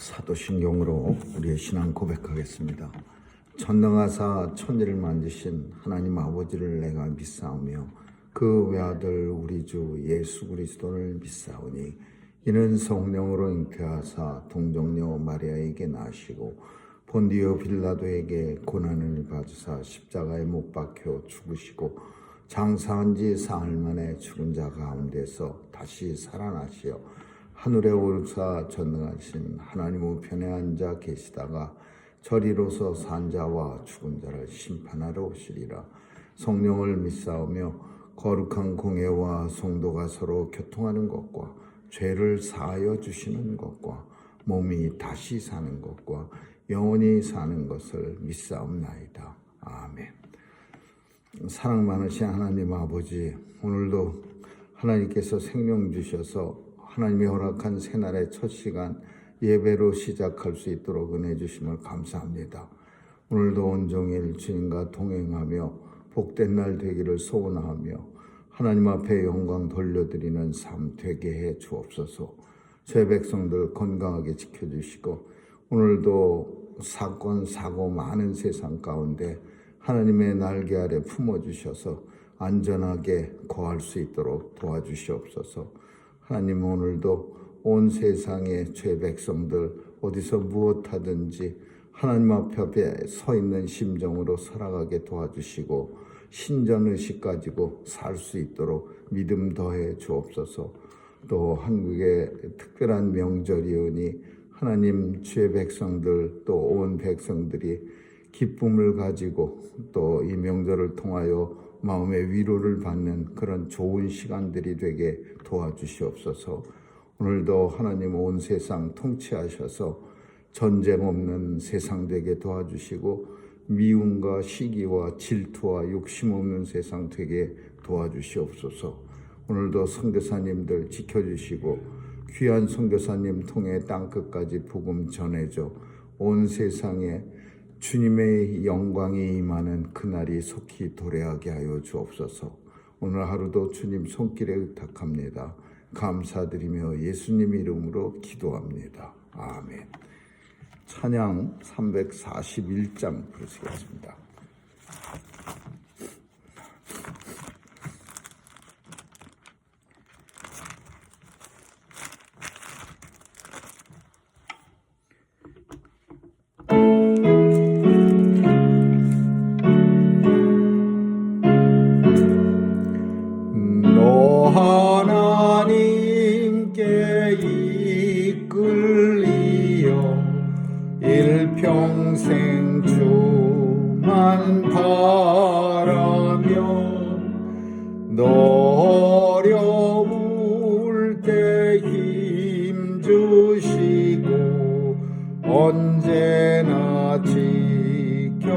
사도신경으로 우리의 신앙 고백하겠습니다. 전능하사 천지를 만드신 하나님 아버지를 내가 믿사오며 그 외아들 우리 주 예수 그리스도를 믿사오니 이는 성령으로 잉태하사 동정녀 마리아에게 나시고 본디오 빌라도에게 고난을 받으사 십자가에 못 박혀 죽으시고 장사한 지 사흘 만에 죽은 자 가운데서 다시 살아나시어 하늘에 오르사 전능하신 하나님 우편에 앉아 계시다가 저리로서 산 자와 죽은 자를 심판하러 오시리라. 성령을 믿사오며 거룩한 공예와 성도가 서로 교통하는 것과 죄를 사하여 주시는 것과 몸이 다시 사는 것과 영원히 사는 것을 믿사옵나이다. 아멘. 사랑 많으신 하나님 아버지, 오늘도 하나님께서 생명 주셔서 하나님이 허락한 새날의 첫 시간 예배로 시작할 수 있도록 은혜 주심을 감사합니다. 오늘도 온종일 주님과 동행하며 복된 날 되기를 소원하며 하나님 앞에 영광 돌려드리는 삶 되게 해 주옵소서. 제 백성들 건강하게 지켜주시고 오늘도 사건 사고 많은 세상 가운데 하나님의 날개 아래 품어주셔서 안전하게 거할 수 있도록 도와주시옵소서. 하나님, 오늘도 온 세상의 죄 백성들 어디서 무엇하든지 하나님 앞에 서 있는 심정으로 살아가게 도와주시고 신전의식 가지고 살 수 있도록 믿음 더해 주옵소서. 또 한국의 특별한 명절이오니 하나님, 주의 백성들 또 온 백성들이 기쁨을 가지고 또 이 명절을 통하여 마음의 위로를 받는 그런 좋은 시간들이 되게 도와주시옵소서. 오늘도 하나님 온 세상 통치하셔서 전쟁 없는 세상 되게 도와주시고 미움과 시기와 질투와 욕심 없는 세상 되게 도와주시옵소서. 오늘도 선교사님들 지켜주시고 귀한 선교사님 통해 땅끝까지 복음 전해줘 온 세상에 주님의 영광이 임하는 그날이 속히 도래하게 하여 주옵소서. 오늘 하루도 주님 손길에 의탁합니다. 감사드리며 예수님 이름으로 기도합니다. 아멘. 찬양 341장 부르시겠습니다. 하나님께 이끌리어 일평생 주만 바라며 너 어려울 때 힘주시고 언제나 지켜주시리.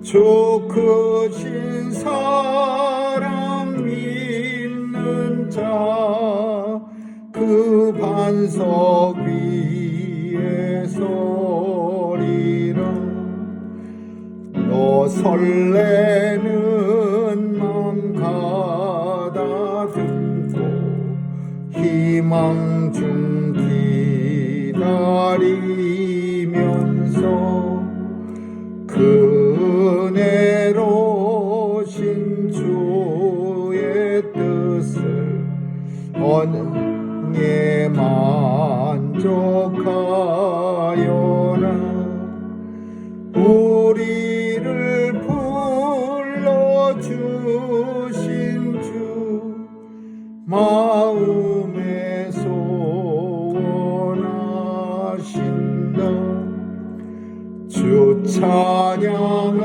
주 크신 사랑 믿는 자 그 반석 위에 서리라. 너 설레는 맘 가다듬고 희망 중 기다리면서 은혜로신 주의 뜻을 언에 만족하여라. 우리를 불러주신 주 마음에 소원하신다. 주 찬양하고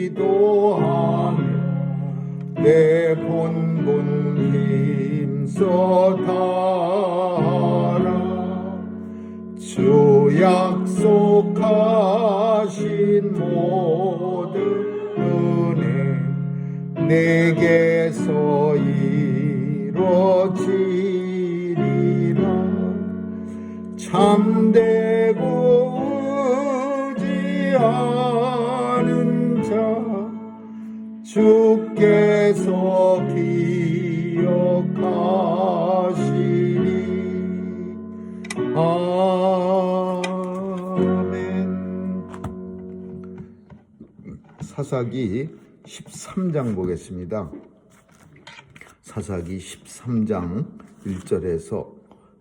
기도하며 내 본분 힘써 다하라. 주 약속하신 모든 은혜 내게서 이루어지리라. 참되고 의지하는 자 주께서 기억하 사사기 13장 보겠습니다. 사사기 13장 1절에서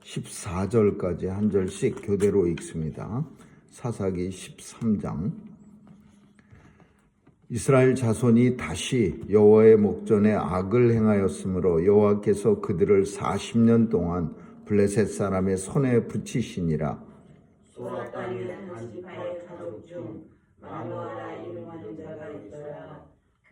14절까지 한 절씩 교대로 읽습니다. 사사기 13장. 이스라엘 자손이 다시 여호와의 목전에 악을 행하였으므로 여호와께서 그들을 40년 동안 블레셋 사람의 손에 붙이시니라. 소라단의 단지파의 가족 중 마노아라 이름하는 자가 있더라.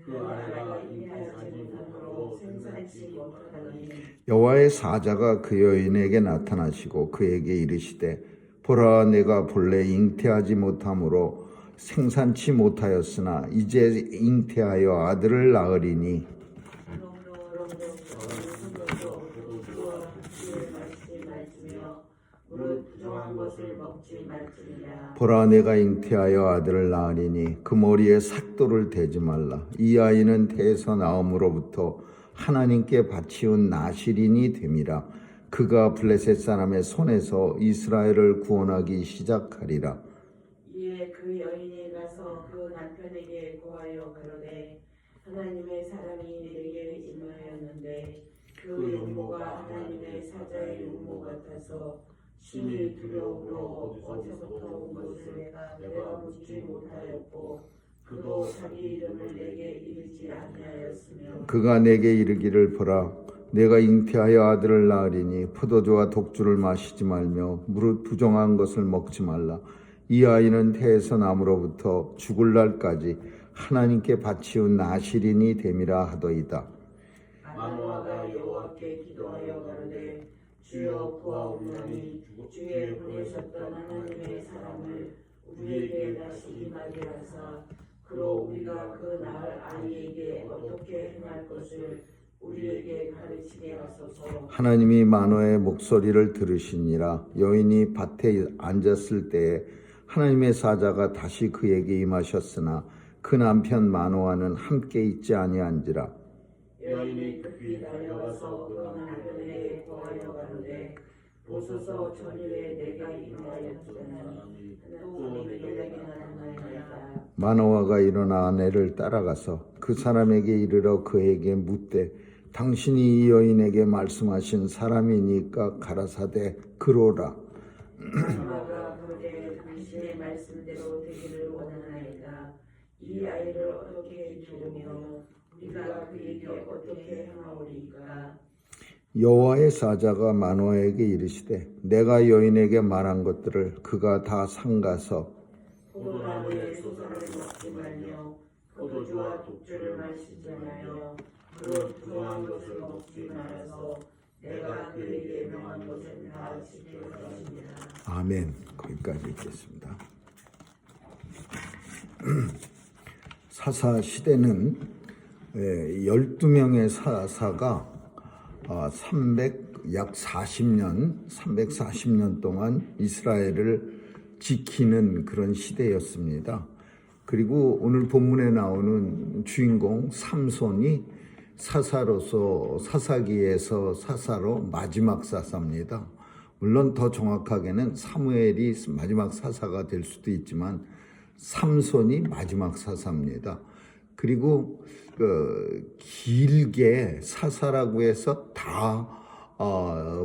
그 아내가 임하여진 몸으로 생산치 못하더니 여호와의 사자가 그 여인에게 나타나시고 그에게 이르시되 보라, 내가 본래 잉태하지 못함으로 생산치 못하였으나 이제 잉태하여 아들을 낳으리니 보라, 내가 잉태하여 아들을 낳으리니 그 머리에 삭도를 대지 말라. 이 아이는 태에서 나옴으로부터 하나님께 바치운 나실인이 됨이라. 그가 블레셋 사람의 손에서 이스라엘을 구원하기 시작하리라. 이에 그 여인이 가서 그 남편에게 고하여 가로되 하나님의 사람이 내게 임하였는데 그 용모가 하나님의 사자의 용모 같아서 심히 두려움으로 어디서부터 온 것을 내가 묻지 못하였고 그도 자기 이름을 내게 이르지 아니하였으며 그가 내게 이르기를 보라, 내가 잉태하여 아들을 낳으리니 포도주와 독주를 마시지 말며 무릇 부정한 것을 먹지 말라. 이 아이는 태에서 남으로부터 죽을 날까지 하나님께 바치운 나실인이 됨이라 하더이다. 마노아가 여호와께 기도하여 가로되 주여 구하옵나니 주의 보내셨던 하나님의 사람을 우리에게 다시 임하게 하사 그로 우리가 그 낳을 아이에게 어떻게 행할 것을 우리에게 가르치게 하소서. 하나님이 마노아의 목소리를 들으시니라. 여인이 밭에 앉았을 때에 하나님의 사자가 다시 그에게 임하셨으나 그 남편 마노아는 함께 있지 아니한지라. 여인이 급히 달려가서 그 남편에게 고하여 가로되 보소서 전일에 내가 임하였더니 또 내게 나타나니라. 마노아가 일어나 아내를 따라가서 그 사람에게 이르러 그에게 묻되 당신이 이 여인에게 말씀하신 사람이니까 가라사대 그로라. 마노아가 그러되 당신의 말씀대로 되기를 원하나이다. 이 아이를 어떻게 기르며 우리가 그에게 어떻게 행하오리까. 여호와의 사자가 마노아에게 이르시되 내가 여인에게 말한 것들을 그가 다 삼가서 포도나무의 소선을 먹지 말며 포도주와 독주를 마시지 말며 그런 부정한 것을 먹지 말아서 내가 그에게 명한 것을 다 지킬 것이니라. 아멘. 거기까지 읽겠습니다. 사사 시대는 12명의 사사가 약 340년 동안 이스라엘을 지키는 그런 시대였습니다. 그리고 오늘 본문에 나오는 주인공 삼손이 사사로서 사사기에서 사사로 마지막 사사입니다. 물론 더 정확하게는 사무엘이 마지막 사사가 될 수도 있지만 삼손이 마지막 사사입니다. 그리고 길게 사사라고 해서 다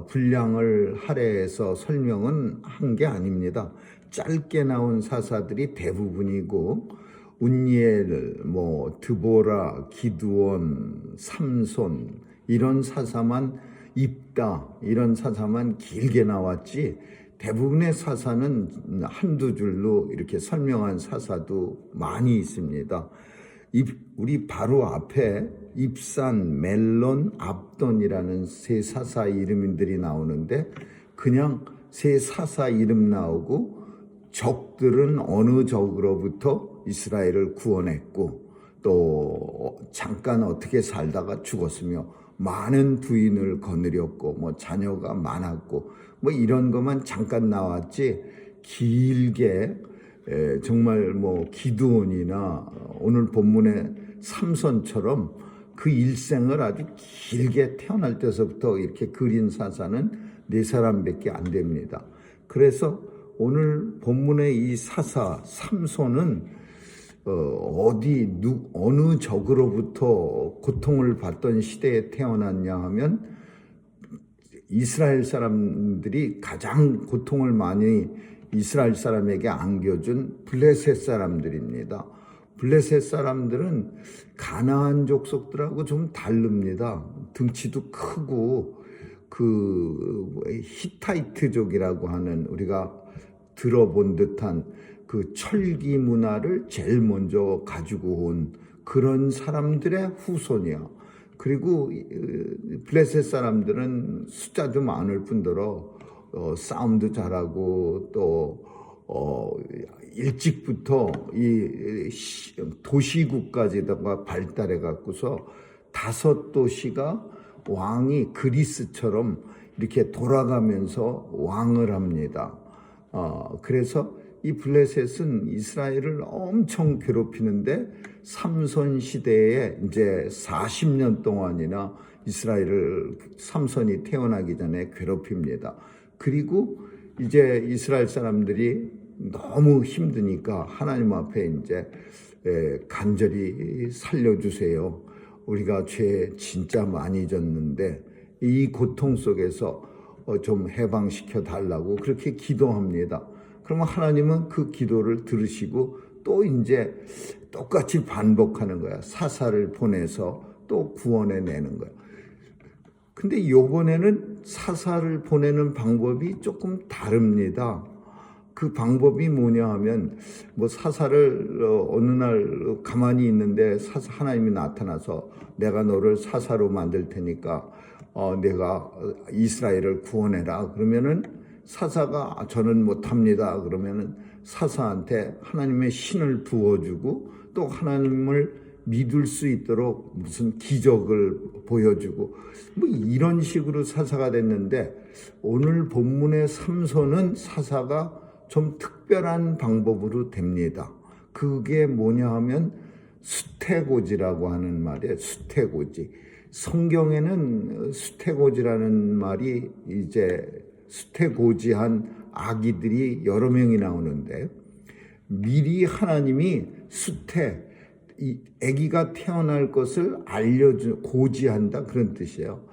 분량을 할애해서 설명은 한 게 아닙니다. 짧게 나온 사사들이 대부분이고 운니엘, 드보라, 기드온, 삼손 이런 사사만 입다 이런 사사만 길게 나왔지 대부분의 사사는 한두 줄로 이렇게 설명한 사사도 많이 있습니다. 우리 바로 앞에 입산, 멜론, 압돈이라는 세 사사 이름들이 나오는데 그냥 세 사사 이름 나오고 적들은 어느 적으로부터 이스라엘을 구원했고 또 잠깐 어떻게 살다가 죽었으며 많은 부인을 거느렸고 자녀가 많았고 이런 것만 잠깐 나왔지 길게 정말 기드온이나 오늘 본문의 삼손처럼 그 일생을 아주 길게 태어날 때서부터 이렇게 그린 사사는 4사람밖에 안 됩니다. 그래서 오늘 본문의 이 사사 삼손은 어느 적으로부터 고통을 받던 시대에 태어났냐 하면 이스라엘 사람들이 가장 고통을 많이 이스라엘 사람에게 안겨준 블레셋 사람들입니다. 블레셋 사람들은 가나안 족속들하고 좀 다릅니다. 등치도 크고 그 히타이트족이라고 하는 우리가 들어본 듯한 그 철기 문화를 제일 먼저 가지고 온 그런 사람들의 후손이야. 그리고 블레셋 사람들은 숫자도 많을 뿐더러 싸움도 잘하고 또 일찍부터 이 도시국까지다가 발달해 갖고서 5도시가 왕이 그리스처럼 이렇게 돌아가면서 왕을 합니다. 그래서 이 블레셋은 이스라엘을 엄청 괴롭히는데 삼손 시대에 이제 40년 동안이나 이스라엘을 삼손이 태어나기 전에 괴롭힙니다. 그리고 이제 이스라엘 사람들이 너무 힘드니까 하나님 앞에 이제 간절히 살려주세요. 우리가 죄 진짜 많이 졌는데 이 고통 속에서 좀 해방시켜 달라고 그렇게 기도합니다. 그러면 하나님은 그 기도를 들으시고 또 이제 똑같이 반복하는 거야. 사사를 보내서 또 구원해 내는 거야. 근데 이번에는 사사를 보내는 방법이 조금 다릅니다. 그 방법이 뭐냐 하면 뭐 사사를 어느 날 가만히 있는데 하나님이 나타나서 내가 너를 사사로 만들 테니까 내가 이스라엘을 구원해라. 그러면은 사사가 저는 못합니다. 그러면은 사사한테 하나님의 신을 부어주고 또 하나님을 믿을 수 있도록 무슨 기적을 보여주고 뭐 이런 식으로 사사가 됐는데 오늘 본문의 삼손은 사사가 좀 특별한 방법으로 됩니다. 그게 뭐냐 하면 수태고지라고 하는 말이에요. 수태고지. 성경에는 수태고지라는 말이 이제 수태고지한 아기들이 여러 명이 나오는데 미리 하나님이 이 아기가 태어날 것을 고지한다 그런 뜻이에요.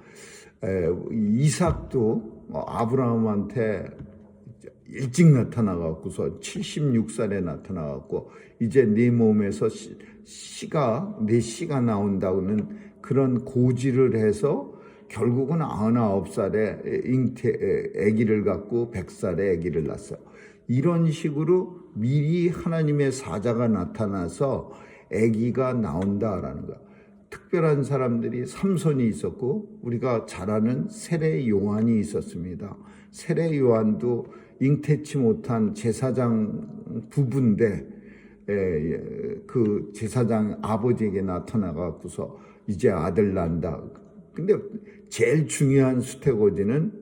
이삭도 아브라함한테 일찍 나타나갖고서 76살에 나타나갖고 이제 네 몸에서 내 씨가 나온다고는 그런 고지를 해서 결국은 99살에 아기를 갖고 100살에 아기를 낳았어요. 이런 식으로 미리 하나님의 사자가 나타나서 아기가 나온다라는 거야. 특별한 사람들이 삼손이 있었고 우리가 잘 아는 세례 요한이 있었습니다. 세례 요한도 잉태치 못한 제사장 부부인데 그 제사장 아버지에게 나타나갖고서 이제 아들 난다. 근데 제일 중요한 수태고지는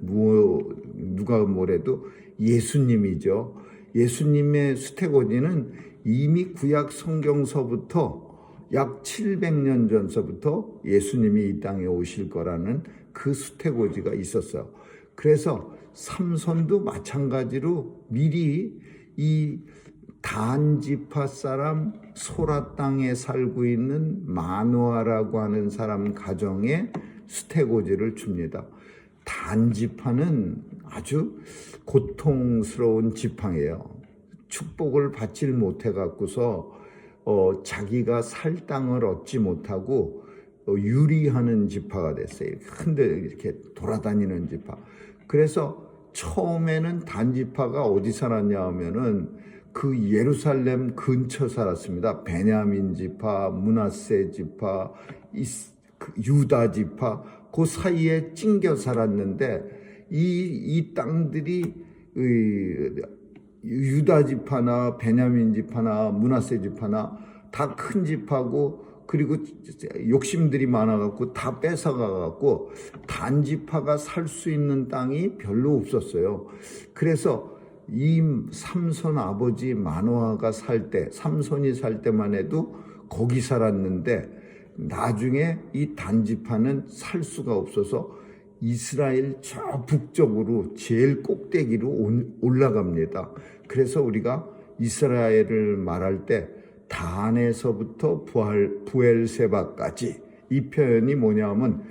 누가 뭐래도 예수님이죠. 예수님의 수태고지는 이미 구약 성경서부터 약 700년 전서부터 예수님이 이 땅에 오실 거라는 그 수태고지가 있었어요. 그래서 삼손도 마찬가지로 미리 이 단지파 사람 소라 땅에 살고 있는 마노아라고 하는 사람 가정에 수태고지를 줍니다. 단지파는 아주 고통스러운 지파예요. 축복을 받질 못해 갖고서 자기가 살 땅을 얻지 못하고 유리하는 지파가 됐어요. 흔들 이렇게 돌아다니는 지파. 그래서 처음에는 단지파가 어디 살았냐 하면은 그 예루살렘 근처 살았습니다. 베냐민 지파, 므낫세 지파, 유다 지파 그 사이에 찡겨 살았는데 이 땅들이 유다 지파나 베냐민 지파나 므낫세 지파나 다 큰 지파고 그리고 욕심들이 많아갖고 다 뺏어가갖고 단지파가 살 수 있는 땅이 별로 없었어요. 그래서 이 삼손 아버지 마노아가 삼손이 살 때만 해도 거기 살았는데 나중에 이 단지파는 살 수가 없어서 이스라엘 저 북쪽으로 제일 꼭대기로 올라갑니다. 그래서 우리가 이스라엘을 말할 때 단에서부터 부엘세바까지. 이 표현이 뭐냐면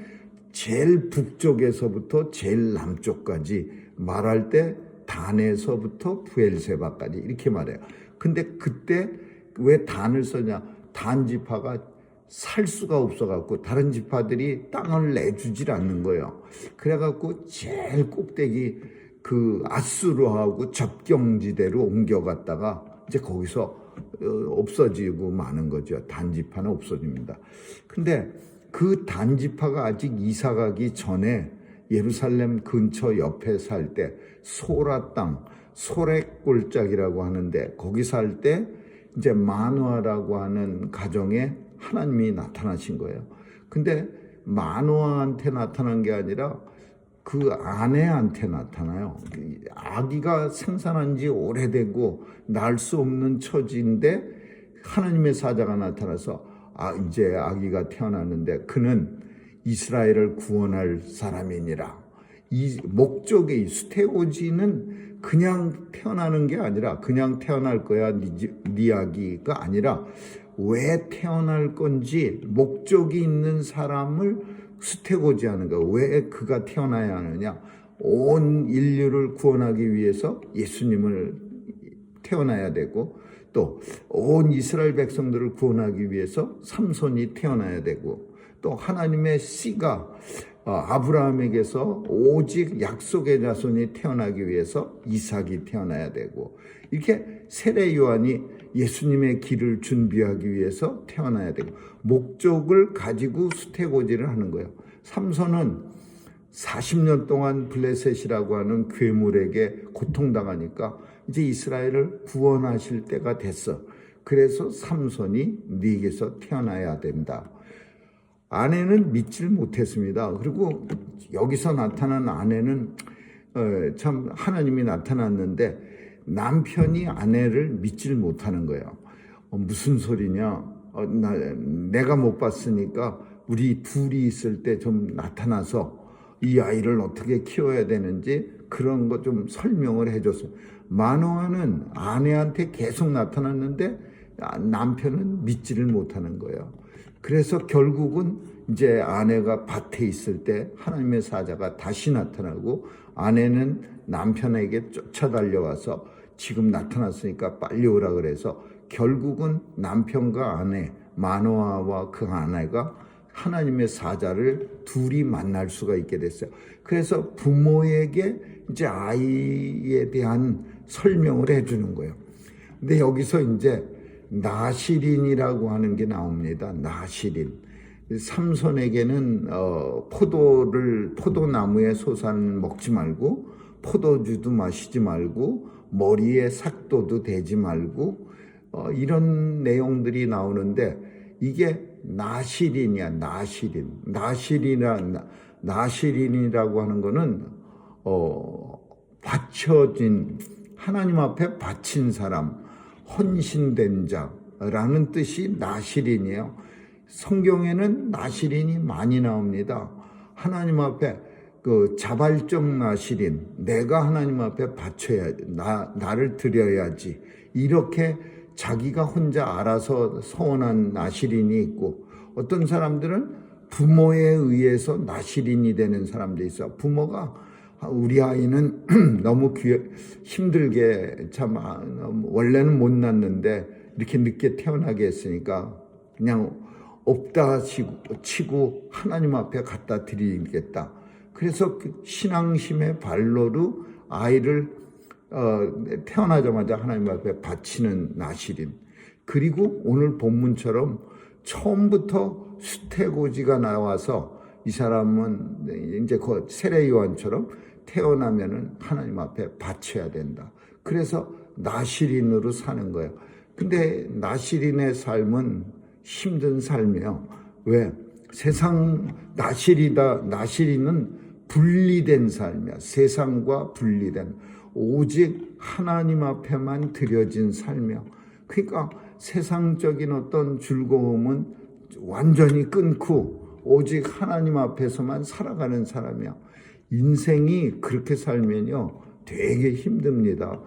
제일 북쪽에서부터 제일 남쪽까지 말할 때 단에서부터 부엘세바까지 이렇게 말해요. 근데 그때 왜 단을 쓰냐? 단 지파가 살 수가 없어갖고 다른 지파들이 땅을 내주질 않는 거예요. 그래갖고 제일 꼭대기 그 아수르하고 접경지대로 옮겨갔다가 이제 거기서 없어지고 마는 거죠. 단지파는 없어집니다. 근데 그 단지파가 아직 이사가기 전에 예루살렘 근처 옆에 살 때 소라 땅, 소렉골짜기라고 하는데 거기 살 때 이제 마누아라고 하는 가정에 하나님이 나타나신 거예요. 근데 마누아한테 나타난 게 아니라 그 아내한테 나타나요. 아기가 생산한 지 오래되고 날 수 없는 처지인데 하나님의 사자가 나타나서 이제 아기가 태어났는데 그는 이스라엘을 구원할 사람이니라. 이 목적의 수태오지는 그냥 태어나는 게 아니라 그냥 태어날 거야 네 아기가 아니라 왜 태어날 건지 목적이 있는 사람을 수태고지하는 거야. 왜 그가 태어나야 하느냐? 온 인류를 구원하기 위해서 예수님을 태어나야 되고 또 온 이스라엘 백성들을 구원하기 위해서 삼손이 태어나야 되고 또 하나님의 씨가 아브라함에게서 오직 약속의 자손이 태어나기 위해서 이삭이 태어나야 되고 이렇게 세례 요한이 예수님의 길을 준비하기 위해서 태어나야 되고 목적을 가지고 수태고지를 하는 거예요. 삼손은 40년 동안 블레셋이라고 하는 괴물에게 고통당하니까 이제 이스라엘을 구원하실 때가 됐어. 그래서 삼손이 네게서 태어나야 된다. 아내는 믿질 못했습니다. 그리고 여기서 나타난 아내는 참 하나님이 나타났는데 남편이 아내를 믿질 못하는 거예요. 무슨 소리냐? 내가 못 봤으니까 우리 둘이 있을 때 좀 나타나서 이 아이를 어떻게 키워야 되는지 그런 거 좀 설명을 해줬어요. 마노아는 아내한테 계속 나타났는데 남편은 믿지를 못하는 거예요. 그래서 결국은 이제 아내가 밭에 있을 때 하나님의 사자가 다시 나타나고 아내는 남편에게 쫓아달려와서 지금 나타났으니까 빨리 오라 그래서 결국은 남편과 아내 마노아와 그 아내가 하나님의 사자를 둘이 만날 수가 있게 됐어요. 그래서 부모에게 이제 아이에 대한 설명을 해주는 거예요. 근데 여기서 이제 나시린이라고 하는 게 나옵니다. 나시린. 삼손에게는 포도나무의 소산 먹지 말고 포도주도 마시지 말고 머리에 삭도도 대지 말고 이런 내용들이 나오는데 이게 나시린이야. 나시린이라고 하는 거는 바쳐진 하나님 앞에 바친 사람, 헌신된 자라는 뜻이 나시린이에요. 성경에는 나시린이 많이 나옵니다. 하나님 앞에 그 자발적 나시린, 내가 하나님 앞에 바쳐야 나를 드려야지 이렇게 자기가 혼자 알아서 서원한 나시린이 있고 어떤 사람들은 부모에 의해서 나시린이 되는 사람도 있어. 부모가 우리 아이는 너무 힘들게 참 원래는 못 낳는데 이렇게 늦게 태어나게 했으니까 그냥 없다 치고 하나님 앞에 갖다 드리겠다. 그래서 그 신앙심의 발로로 아이를 태어나자마자 하나님 앞에 바치는 나시린. 그리고 오늘 본문처럼 처음부터 수태고지가 나와서 이 사람은 이제 그 세례 요한처럼 태어나면은 하나님 앞에 바쳐야 된다. 그래서 나시린으로 사는 거예요. 근데 나시린의 삶은 힘든 삶이에요. 왜? 세상 나시린은 분리된 삶이야. 세상과 분리된 오직 하나님 앞에만 드려진 삶이야. 그러니까 세상적인 어떤 즐거움은 완전히 끊고 오직 하나님 앞에서만 살아가는 사람이야. 인생이 그렇게 살면요 되게 힘듭니다.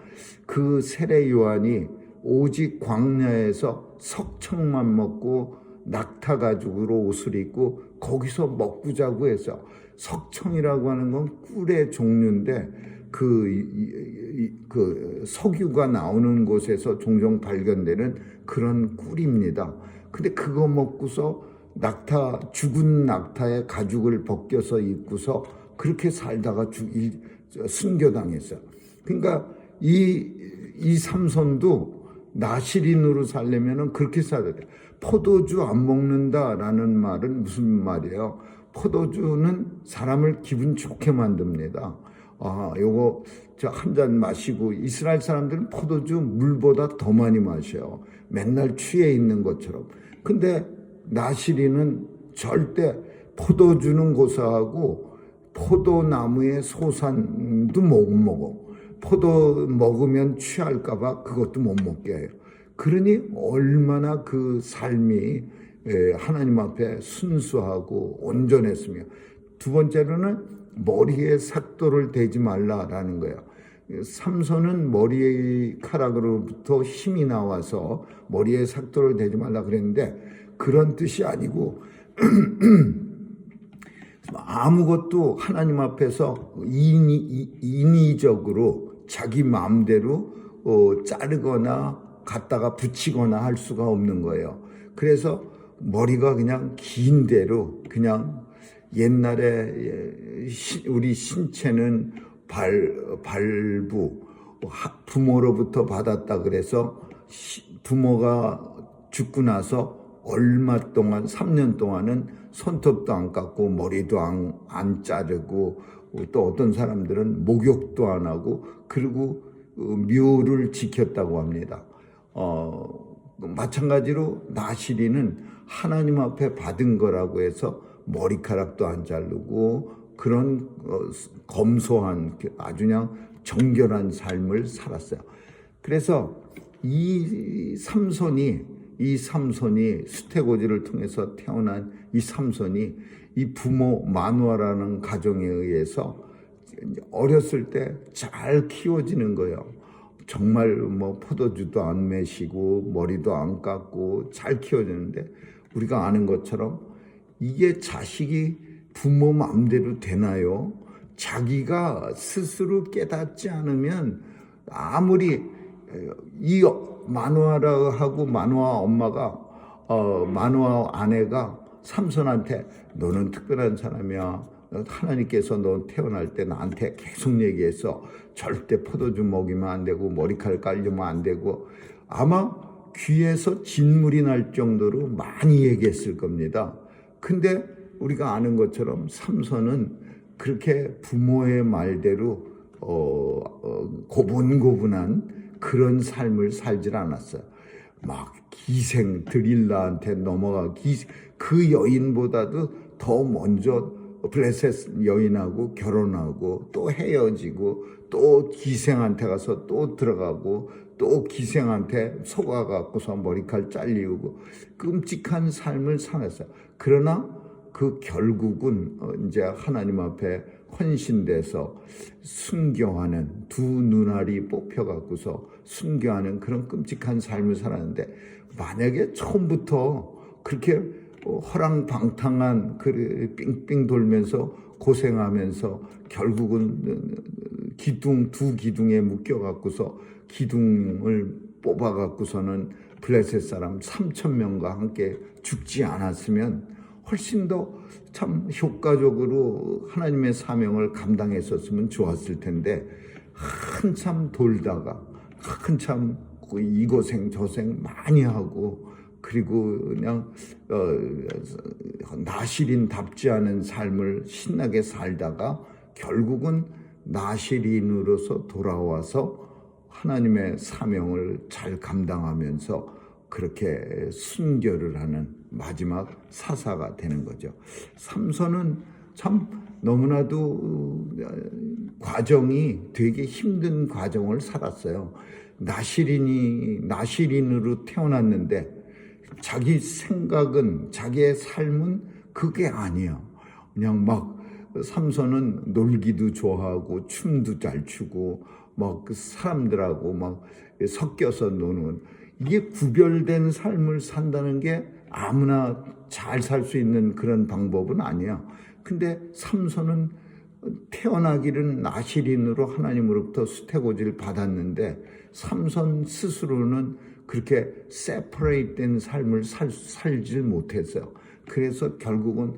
그 세례 요한이 오직 광야에서 석청만 먹고 낙타 가죽으로 옷을 입고 거기서 먹고 자고 해서, 석청이라고 하는 건 꿀의 종류인데 그 석유가 나오는 곳에서 종종 발견되는 그런 꿀입니다. 근데 그거 먹고서 죽은 낙타의 가죽을 벗겨서 입고서 그렇게 살다가 순교당했어요. 그러니까 이 삼손도 나시린으로 살려면 그렇게 살아야 돼요. 포도주 안 먹는다라는 말은 무슨 말이에요? 포도주는 사람을 기분 좋게 만듭니다. 요거 저 한 잔 마시고, 이스라엘 사람들은 포도주 물보다 더 많이 마셔요. 맨날 취해 있는 것처럼. 근데 나시린은 절대, 포도주는 고사하고 포도나무의 소산도 못 먹어. 포도 먹으면 취할까봐 그것도 못 먹게 해요. 그러니 얼마나 그 삶이 하나님 앞에 순수하고 온전했으며, 두 번째로는 머리에 삭도를 대지 말라라는 거예요. 삼손은 머리카락으로부터 힘이 나와서 머리에 삭도를 대지 말라 그랬는데, 그런 뜻이 아니고 아무것도 하나님 앞에서 인위적으로 자기 마음대로 자르거나 갖다가 붙이거나 할 수가 없는 거예요. 그래서 머리가 그냥 긴 대로, 그냥 옛날에 우리 신체는 발부, 부모로부터 받았다 그래서 부모가 죽고 나서 얼마 동안, 3년 동안은 손톱도 안 깎고 머리도 안 자르고, 또 어떤 사람들은 목욕도 안 하고, 그리고 묘를 지켰다고 합니다. 마찬가지로 나시린은 하나님 앞에 받은 거라고 해서 머리카락도 안 자르고 그런 검소한, 아주 그냥 정결한 삶을 살았어요. 그래서 이 삼손이 수태고지를 통해서 태어난 이 삼손이 이 부모 마누아라는 가정에 의해서 어렸을 때 잘 키워지는 거예요. 정말 포도주도 안 마시고 머리도 안 깎고 잘 키워지는데, 우리가 아는 것처럼 이게 자식이 부모 마음대로 되나요? 자기가 스스로 깨닫지 않으면, 아무리 이 마누아라 하고 마누아 엄마가 마누아 아내가 삼손한테 너는 특별한 사람이야, 하나님께서 너 태어날 때 나한테 계속 얘기했어, 절대 포도주 먹이면 안 되고 머리카락 깔리면 안 되고, 아마 귀에서 진물이 날 정도로 많이 얘기했을 겁니다. 근데 우리가 아는 것처럼 삼손은 그렇게 부모의 말대로 고분고분한 그런 삶을 살질 않았어요. 막 기생 드릴라한테 넘어가, 그 여인보다도 더 먼저 블레셋 여인하고 결혼하고 또 헤어지고 또 기생한테 가서 또 들어가고 또 기생한테 속아갖고서 머리칼 잘리고 끔찍한 삶을 살았어요. 그러나 그 결국은 이제 하나님 앞에 헌신돼서 순교하는, 두 눈알이 뽑혀갖고서 순교하는 그런 끔찍한 삶을 살았는데, 만약에 처음부터 그렇게 허랑방탕한 삥삥 돌면서 고생하면서 결국은 두 기둥에 묶여갖고서 기둥을 뽑아갖고서는 블레셋 사람 3,000명과 함께 죽지 않았으면 훨씬 더 참 효과적으로 하나님의 사명을 감당했었으면 좋았을 텐데, 한참 돌다가 한참 이 고생 저 고생 많이 하고, 그리고 그냥 나시린답지 않은 삶을 신나게 살다가 결국은 나시린으로서 돌아와서 하나님의 사명을 잘 감당하면서 그렇게 순교를 하는 마지막 사사가 되는 거죠. 삼손은 참 너무나도 과정이 되게 힘든 과정을 살았어요. 나시린으로 태어났는데 자기 생각은, 자기의 삶은 그게 아니에요. 그냥 막 삼손은 놀기도 좋아하고 춤도 잘 추고 막 그 사람들하고 막 섞여서 노는, 이게 구별된 삶을 산다는 게 아무나 잘 살 수 있는 그런 방법은 아니야. 근데 삼손은 태어나기는 나실인으로 하나님으로부터 수태고지를 받았는데 삼손 스스로는 그렇게 세퍼레이트된 삶을 살지 못했어요. 그래서 결국은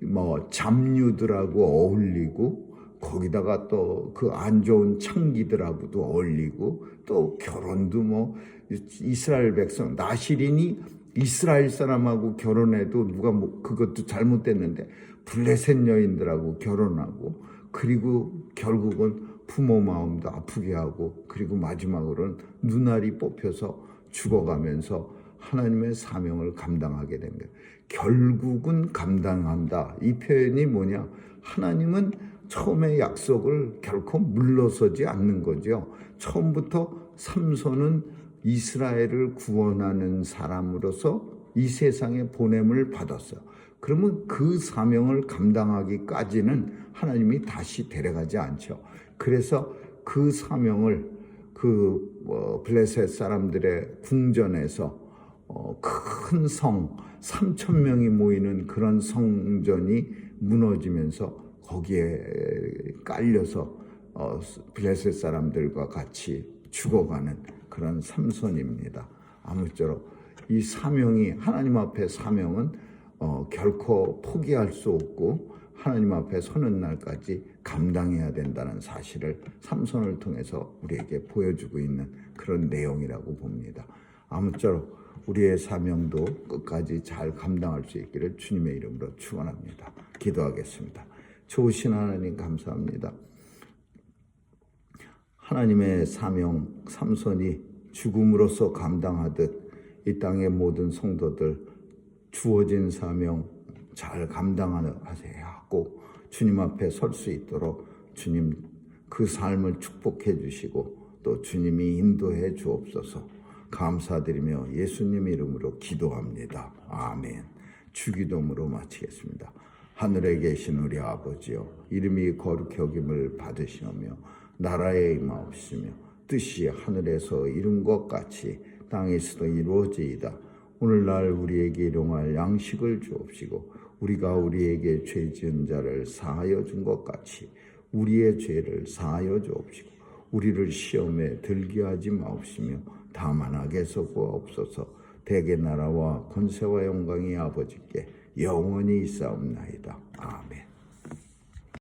뭐 잡류들하고 어울리고 거기다가 또 그 안 좋은 창기들하고도 어울리고 또 결혼도 뭐 이스라엘 백성 나실인이 이스라엘 사람하고 결혼해도 누가 뭐 그것도 잘못됐는데 블레셋 여인들하고 결혼하고 그리고 결국은 부모 마음도 아프게 하고 그리고 마지막으로는 눈알이 뽑혀서 죽어가면서 하나님의 사명을 감당하게 된 거예요. 결국은 감당한다. 이 표현이 뭐냐? 하나님은 처음의 약속을 결코 물러서지 않는 거죠. 처음부터 삼손은 이스라엘을 구원하는 사람으로서 이 세상에 보냄을 받았어요. 그러면 그 사명을 감당하기까지는 하나님이 다시 데려가지 않죠. 그래서 그 사명을 블레셋 사람들의 궁전에서 큰 성 3,000명이 모이는 그런 성전이 무너지면서 거기에 깔려서 블레셋 사람들과 같이 죽어가는 그런 삼손입니다. 아무쪼록 이 사명이 하나님 앞에 사명은 결코 포기할 수 없고 하나님 앞에 서는 날까지 감당해야 된다는 사실을 삼손을 통해서 우리에게 보여주고 있는 그런 내용이라고 봅니다. 아무쪼록 우리의 사명도 끝까지 잘 감당할 수 있기를 주님의 이름으로 축원합니다. 기도하겠습니다. 좋으신 하나님 감사합니다. 하나님의 사명 삼손이 죽음으로써 감당하듯 이 땅의 모든 성도들 주어진 사명 잘 감당하셔야 하고 주님 앞에 설 수 있도록 주님 그 삶을 축복해 주시고 또 주님이 인도해 주옵소서. 감사드리며 예수님 이름으로 기도합니다. 아멘. 주기도문으로 마치겠습니다. 하늘에 계신 우리 아버지여, 이름이 거룩히 여김을 받으시오며 나라에 임하옵시며 뜻이 하늘에서 이룬 것 같이 땅에서도 이루어지이다. 오늘날 우리에게 일용할 양식을 주옵시고 우리가 우리에게 죄 지은 자를 사하여 준 것 같이 우리의 죄를 사하여 주옵시고 우리를 시험에 들게 하지 마옵시며 다만 악에서 구하옵소서. 대개 나라와 권세와 영광이 아버지께 영원히 있사옵나이다. 아멘.